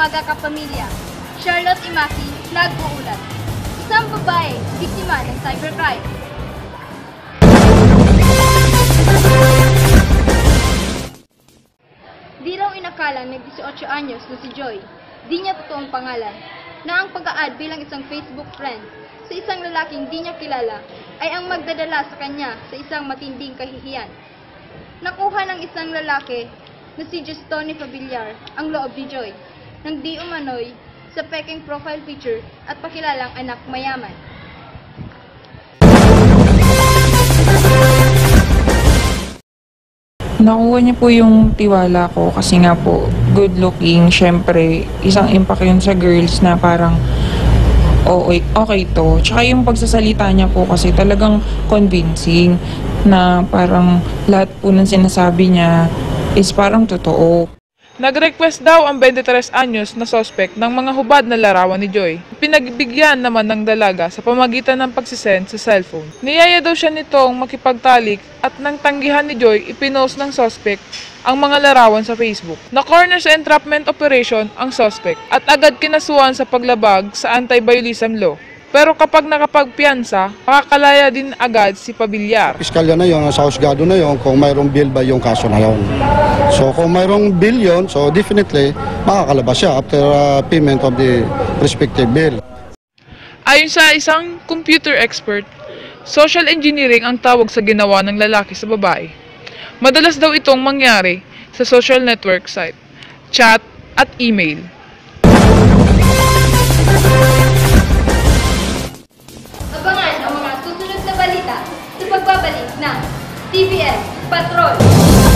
umaga kapamilya. Charlotte Imaki, nag-uulat. Isang babae, biktima ng cybercrime. Di raw inakala ng 18 anyos na si Joy, di niya totoong pangalan, na ang pag-a-add bilang isang Facebook friend sa isang lalaking di niya kilala ay ang magdadala sa kanya sa isang matinding kahihiyan. Nakuha ng isang lalaki na si Justone Fabillar ang loob ni Joy nang di umano'y sa peking profile picture at pakilalang anak mayaman. Nakuha niya po yung tiwala ko kasi nga po, good looking, syempre, isang impact yun sa girls na parang, okay to. Tsaka yung pagsasalita niya po kasi talagang convincing na parang lahat po ng sinasabi niya is parang totoo. Nag-request daw ang 23 anyos na suspect ng mga hubad na larawan ni Joy. Pinagbigyan naman ng dalaga sa pamagitan ng pagsisend sa cellphone. Niyaya daw siya nitong makipagtalik at nang tanggihan ni Joy, ipinost ng suspect ang mga larawan sa Facebook. Na-corner sa entrapment operation ang suspect at agad kinasuhan sa paglabag sa anti-violence law. Pero kapag nakapagpiyansa, makakalaya din agad si Fabillar. Piskalya na yun, sa husgado na yun, kung mayroong bill ba yung kaso na yun. So kung mayroong bill yun, so definitely makakalabas siya after payment of the respective bill. Ayon sa isang computer expert, social engineering ang tawag sa ginawa ng lalaki sa babae. Madalas daw itong mangyari sa social network site, chat at email. Abangan ang mga susunod na balita sa pagbabalik ng TVS Patrol.